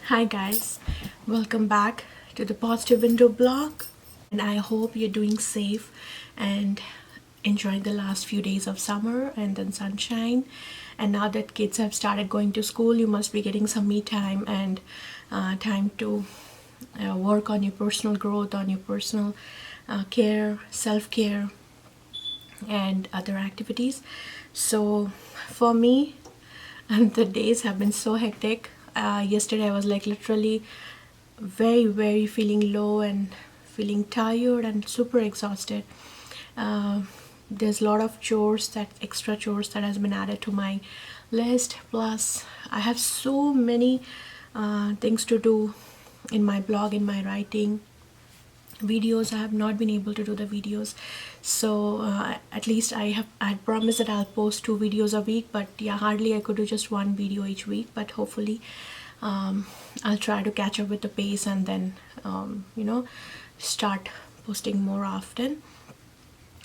Hi guys, welcome back to the Positive Window blog, and I hope you're doing safe and enjoying the last few days of summer and then sunshine. And now that kids have started going to school, you must be getting some me time and time to work on your personal growth, on your personal care, self-care, and other activities. So for me, and the days have been so hectic. Yesterday I was like literally very feeling low and feeling tired and super exhausted. uh, there's a lot of chores, that extra chores that has been added to my list, plus I have so many things to do in my blog, in my writing videos. I have not been able to do the videos, so at least I had promised that I'll post 2 videos a week, but yeah, hardly I could do just 1 video each week. But hopefully I'll try to catch up with the pace and then start posting more often.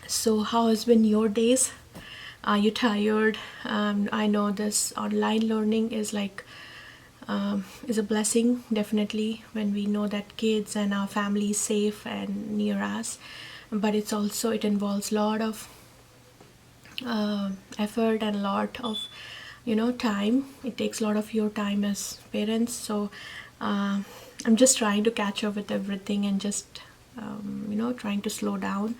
So how has been your days? Are you tired? I know this online learning is a blessing, definitely, when we know that kids and our family is safe and near us. But it involves a lot of effort and a lot of time. It takes a lot of your time as parents. So I'm just trying to catch up with everything and just trying to slow down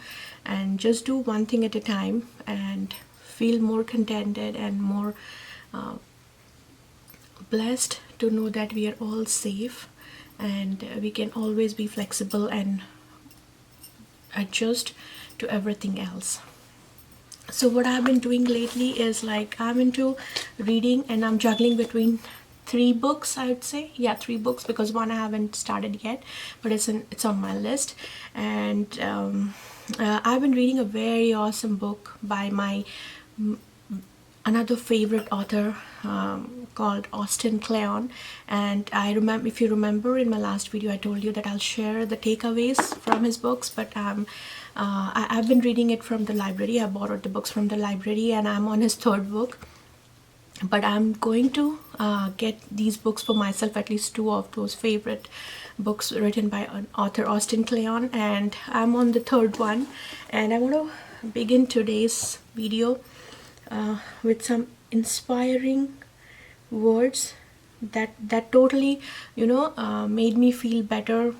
and just do one thing at a time and feel more contented and more blessed to know that we are all safe and we can always be flexible and adjust to everything else. So what I've been doing lately is like I'm into reading, and I'm juggling between 3 books, I would say. Yeah, 3 books, because one I haven't started yet, but it's on my list. And I've been reading a very awesome book by my another favorite author, called Austin Kleon. And I remember, if you remember in my last video, I told you that I'll share the takeaways from his books. But I've been reading it from the library. I borrowed the books from the library, and I'm on his 3rd book. But I'm going to get these books for myself, at least 2 of those favorite books written by an author, Austin Kleon, and I'm on the 3rd one. And I want to begin today's video with some inspiring words that totally made me feel better,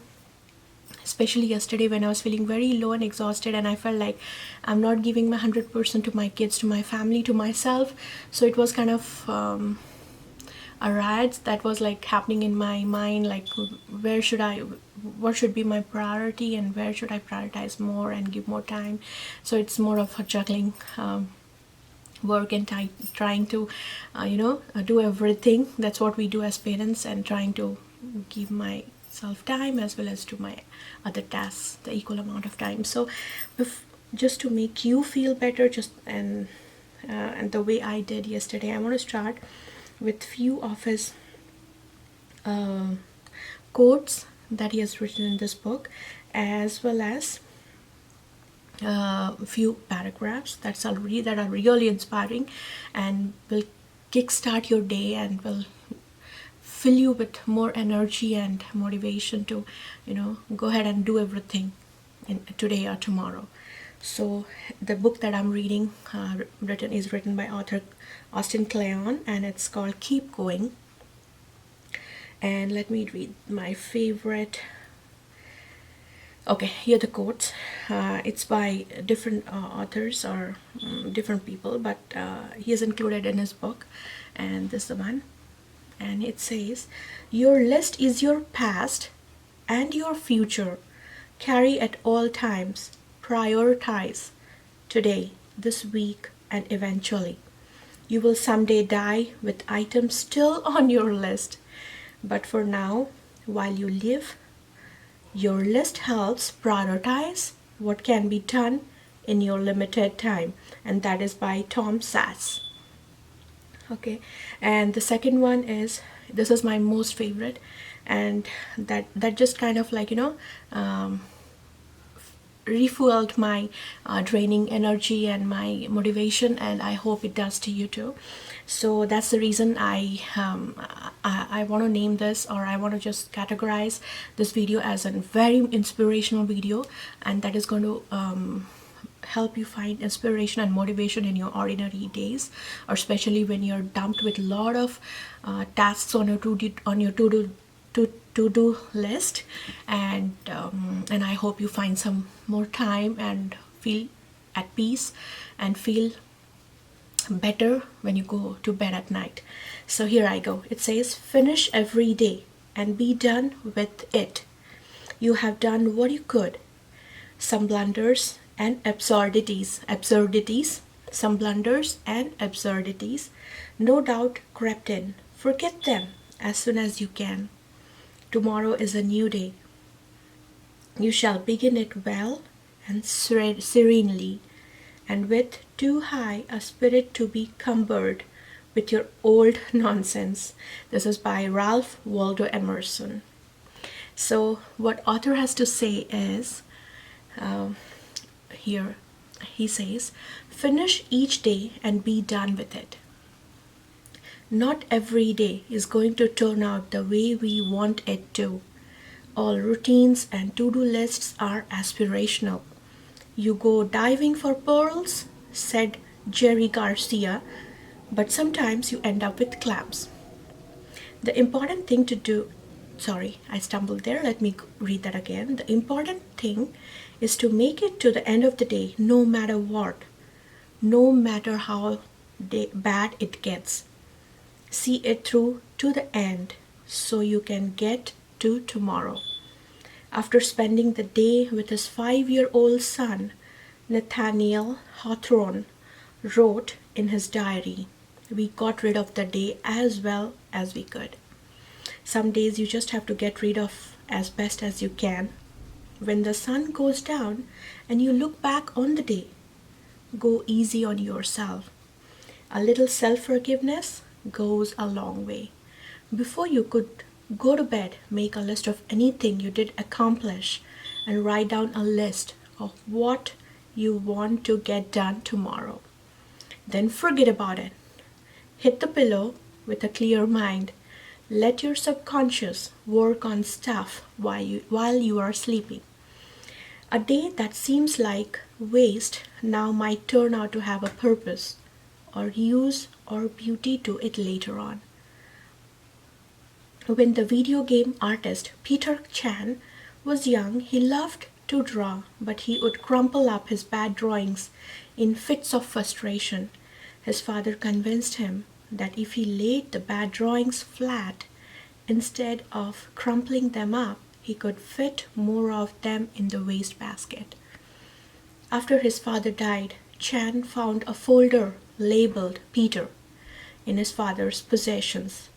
especially yesterday when I was feeling very low and exhausted, and I felt like I'm not giving my 100% to my kids, to my family, to myself. So it was kind of a riot that was like happening in my mind, like what should be my priority, and where should I prioritize more and give more time. So it's more of a juggling work and trying to do everything. That's what we do as parents, and trying to give myself time as well as to my other tasks the equal amount of time. So just to make you feel better, just and the way I did yesterday, I want to start with few of his quotes that he has written in this book, as well as a few paragraphs that are really inspiring and will kickstart your day and will fill you with more energy and motivation to go ahead and do everything in today or tomorrow. So the book that I'm reading is written by author Austin Kleon, and it's called Keep Going. And let me read my favorite. Okay, here are the quotes. It's by different authors or different people, but he is included in his book, and this is the one. And it says, "Your list is your past and your future. Carry at all times. Prioritize today, this week, and eventually. You will someday die with items still on your list. But for now, while you live, your list helps prioritize what can be done in your limited time." And that is by Tom Sass. Okay, and the second one is, this is my most favorite, and that just kind of like refueled my draining energy and my motivation, and I hope it does to you too. So that's the reason I want to name this, or I want to just categorize this video as a very inspirational video, and that is going to help you find inspiration and motivation in your ordinary days, or especially when you're dumped with a lot of tasks on your to-do list. And I hope you find some more time and feel at peace and feel better when you go to bed at night. So here I go. It says, finish every day and be done with it. You have done what you could. Some blunders and absurdities, some blunders and absurdities no doubt crept in. Forget them as soon as you can. Tomorrow is a new day. You shall begin it well and serenely, and with too high a spirit to be cumbered with your old nonsense. This is by Ralph Waldo Emerson. So what author has to say is, here he says, finish each day and be done with it. Not every day is going to turn out the way we want it to. All routines and to-do lists are aspirational. You go diving for pearls, said Jerry Garcia, but sometimes you end up with clams. The important thing to do, sorry, I stumbled there. Let me read that again. The important thing is to make it to the end of the day, no matter what, no matter how bad it gets. See it through to the end so you can get to tomorrow. After spending the day with his 5-year-old son, Nathaniel Hawthorne wrote in his diary, we got rid of the day as well as we could. Some days you just have to get rid of as best as you can. When the sun goes down and you look back on the day, go easy on yourself. A little self-forgiveness goes a long way. Before you could go to bed, make a list of anything you did accomplish and write down a list of what you want to get done tomorrow. Then forget about it. Hit the pillow with a clear mind. Let your subconscious work on stuff while you are sleeping. A day that seems like waste now might turn out to have a purpose or use or beauty to it later on. When the video game artist Peter Chan was young, he loved to draw, but he would crumple up his bad drawings in fits of frustration. His father convinced him that if he laid the bad drawings flat, instead of crumpling them up, he could fit more of them in the wastebasket. After his father died, Chan found a folder labeled Peter in his father's possessions.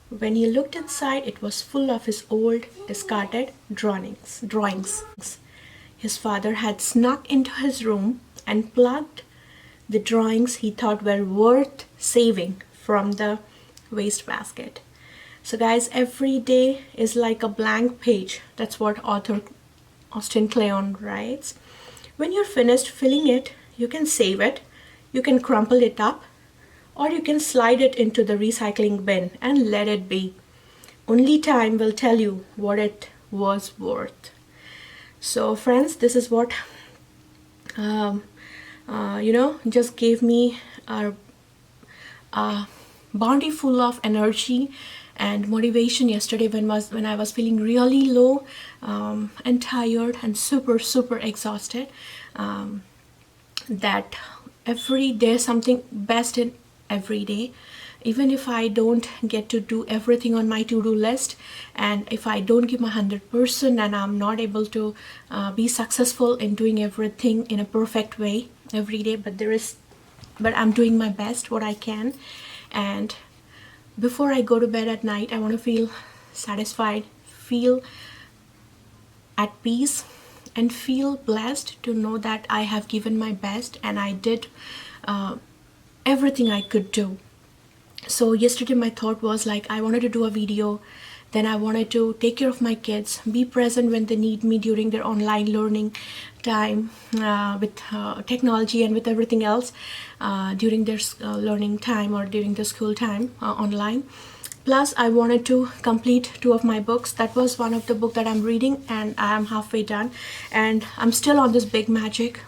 When he looked inside, it was full of his old, discarded drawings. His father had snuck into his room and plucked the drawings he thought were worth saving from the wastebasket. So guys, every day is like a blank page. That's what author Austin Kleon writes. When you're finished filling it, you can save it, you can crumple it up, or you can slide it into the recycling bin and let it be. Only time will tell you what it was worth. So friends, this is what just gave me a bounty full of energy and motivation yesterday when I was feeling really low and tired and super exhausted. That every day something best in every day. Even if I don't get to do everything on my to-do list, and if I don't give my 100% and I'm not able to be successful in doing everything in a perfect way every day, but I'm doing my best what I can. And before I go to bed at night, I want to feel satisfied, feel at peace, and feel blessed to know that I have given my best and I did everything I could do. So yesterday my thought was like, I wanted to do a video Then I wanted to take care of my kids, be present when they need me during their online learning time, with technology and with everything else, during their learning time or during the school time online. Plus, I wanted to complete 2 of my books. That was one of the book that I'm reading, and I am halfway done. And I'm still on this Big Magic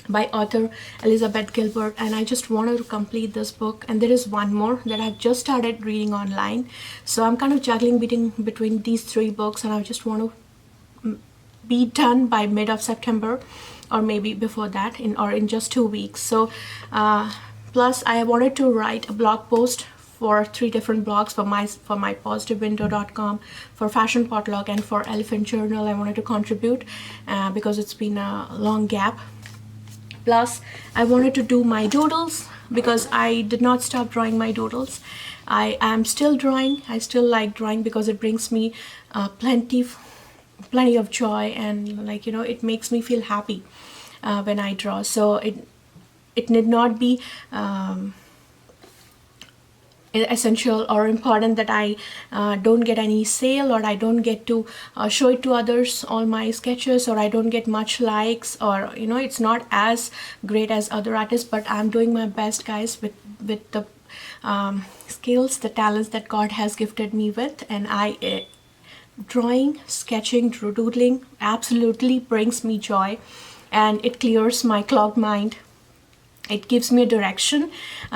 by author Elizabeth Gilbert, and I just wanted to complete this book. And there is one more that I've just started reading online. So I'm kind of juggling between these 3 books, and I just want to be done by mid of September, or maybe before that, in just 2 weeks. So plus, I wanted to write a blog post for 3 different blogs for my positivewindow.com, for Fashion Potluck, and for Elephant Journal. I wanted to contribute because it's been a long gap. Plus, I wanted to do my doodles because I did not stop drawing my doodles. I am still drawing. I still like drawing because it brings me plenty of joy, and like, you know, it makes me feel happy when I draw. So it need not be essential or important that I don't get any sale, or I don't get to show it to others, all my sketches, or I don't get much likes, or, you know, it's not as great as other artists. But I'm doing my best, guys, with the skills, the talents that God has gifted me with. And drawing, sketching, doodling absolutely brings me joy, and it clears my clogged mind. It gives me a direction.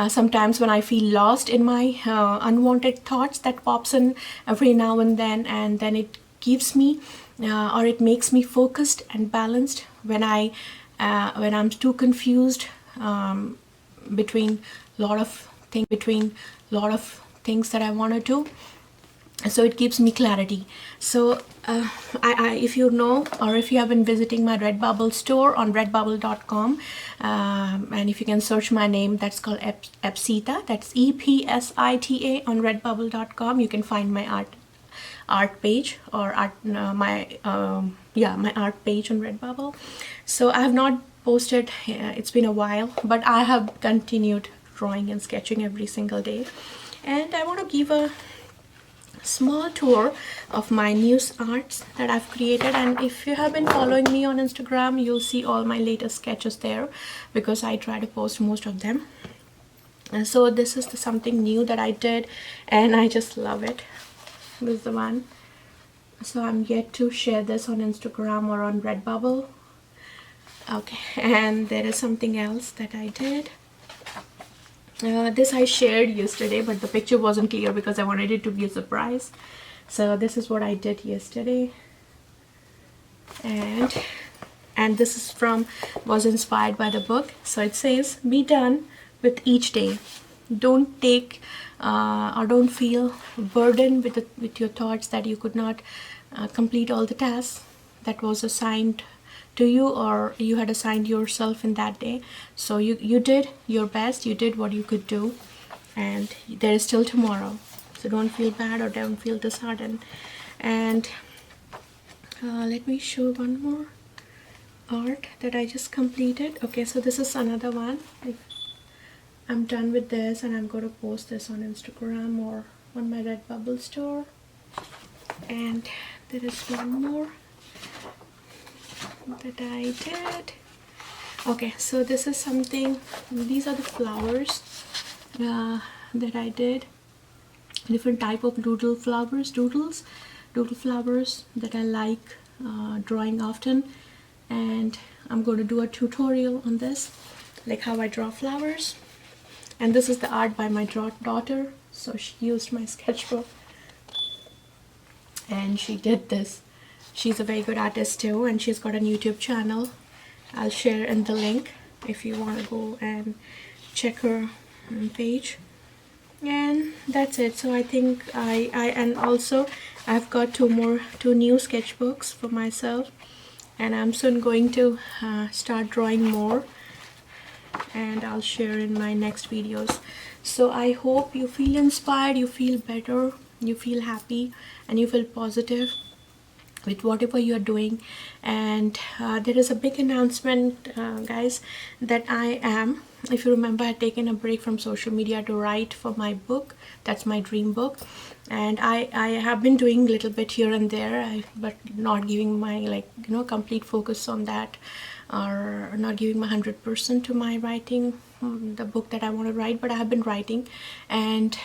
Sometimes when I feel lost in my unwanted thoughts that pops in every now and then it gives me, or it makes me focused and balanced when I'm too confused between lot of things that I want to do. So it gives me clarity. So if you know, or if you have been visiting my Redbubble store on redbubble.com, and if you can search my name, that's called Epsita, that's EPSITA, on redbubble.com, you can find my art page, or my art page on Redbubble. So I have not posted, it's been a while, but I have continued drawing and sketching every single day. And I want to give a small tour of my new arts that I've created. And if you have been following me on Instagram, you'll see all my latest sketches there, because I try to post most of them. And so this is something new that I did, and I just love it. This is the one. So I'm yet to share this on Instagram or on Redbubble. Okay, and there is something else that I did. This I shared yesterday, but the picture wasn't clear because I wanted it to be a surprise. So this is what I did yesterday, and this is was inspired by the book. So it says, be done with each day. Don't take or don't feel burdened with your thoughts that you could not complete all the tasks that was assigned to you, or you had assigned yourself in that day. So you did your best, you did what you could do, and there is still tomorrow. So don't feel bad or don't feel disheartened. And let me show one more art that I just completed. Okay, so this is another one. I'm done with this, and I'm going to post this on Instagram or on my Redbubble store. And there is one more that I did. Okay, so this is something, these are the flowers that I did. Different type of doodle flowers that I like drawing often. And I'm going to do a tutorial on this, like how I draw flowers. And this is the art by my daughter. So she used my sketchbook and she did this. She's a very good artist too, and she's got a YouTube channel. I'll share in the link if you want to go and check her page. And that's it. So I think and also I've got two new sketchbooks for myself, and I'm soon going to start drawing more, and I'll share in my next videos. So I hope you feel inspired, you feel better, you feel happy, and you feel positive with whatever you're doing. And there is a big announcement, guys, that I am if you remember, I had taken a break from social media to write for my book. That's my dream book, and I have been doing a little bit here and there, but not giving my, like, complete focus on that, or not giving my 100% to my writing, the book that I want to write. But I have been writing, and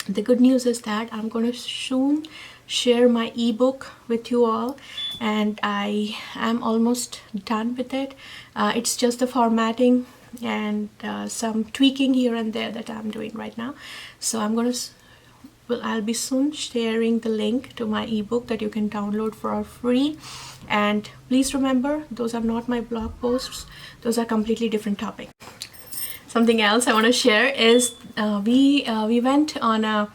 the good news is that I'm going to soon share my ebook with you all, and I am almost done with it. It's just the formatting and some tweaking here and there that I'm doing right now. So I'll be soon sharing the link to my ebook that you can download for free. And please remember, those are not my blog posts, those are completely different topics. Something else I want to share is we went on a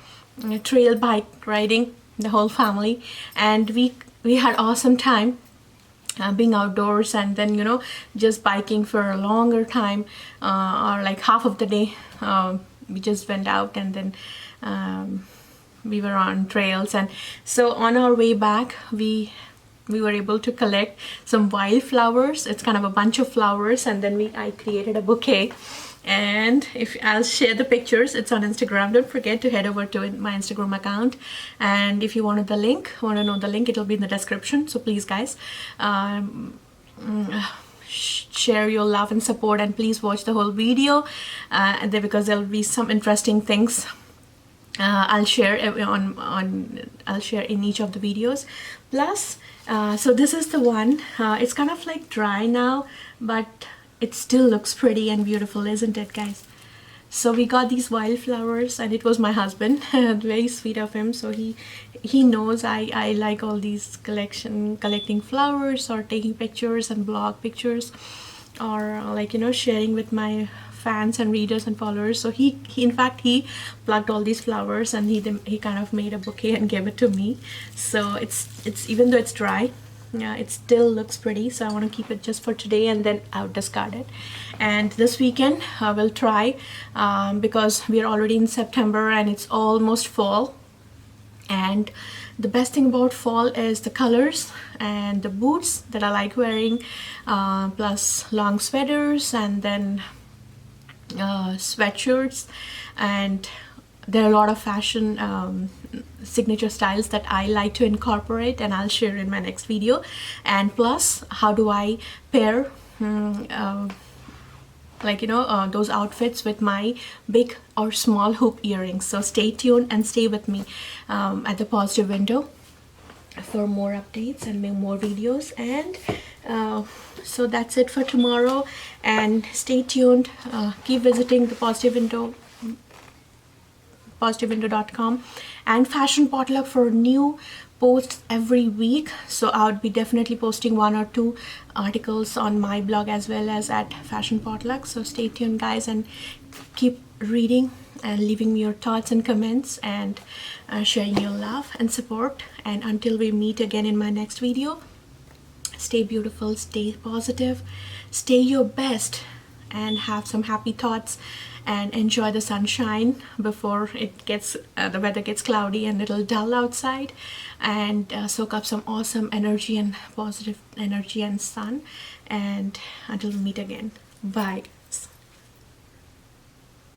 trail bike riding, the whole family, and we had awesome time being outdoors, and then just biking for a longer time, or like half of the day. We just went out, and then we were on trails, and so on our way back we were able to collect some wildflowers. It's kind of a bunch of flowers, and then I created a bouquet. And if I'll share the pictures, it's on Instagram. Don't forget to head over to my Instagram account, and if you want to know the link, it'll be in the description. So please, guys, share your love and support, and please watch the whole video, because there'll be some interesting things I'll share I'll share in each of the videos. Plus, so this is the one. It's kind of like dry now, but it still looks pretty and beautiful, isn't it, guys? So we got these wildflowers, and it was my husband. Very sweet of him. So he knows I like all these collecting flowers, or taking pictures and blog pictures, or like sharing with my fans and readers and followers. So he in fact he plucked all these flowers, and he kind of made a bouquet and gave it to me. So it's even though it's dry, yeah, it still looks pretty. So I want to keep it just for today, and then I'll discard it. And this weekend I will try, because we are already in September and it's almost fall. And the best thing about fall is the colors and the boots that I like wearing, plus long sweaters, and then sweatshirts, and there are a lot of fashion signature styles that I like to incorporate, and I'll share in my next video. And plus, how do I pair those outfits with my big or small hoop earrings. So stay tuned and stay with me at the Positive Window for more updates and more videos. And so that's it for tomorrow, and stay tuned. Keep visiting the Positive Window, positivewindow.com, and Fashion Potluck for new posts every week. So I would be definitely posting 1 or 2 articles on my blog as well as at Fashion Potluck. So stay tuned, guys, and keep reading and leaving me your thoughts and comments, and sharing your love and support. And until we meet again in my next video, stay beautiful, stay positive, stay your best, and have some happy thoughts, and enjoy the sunshine before it gets the weather gets cloudy and a little dull outside, and soak up some awesome energy and positive energy and sun. And until we meet again, bye.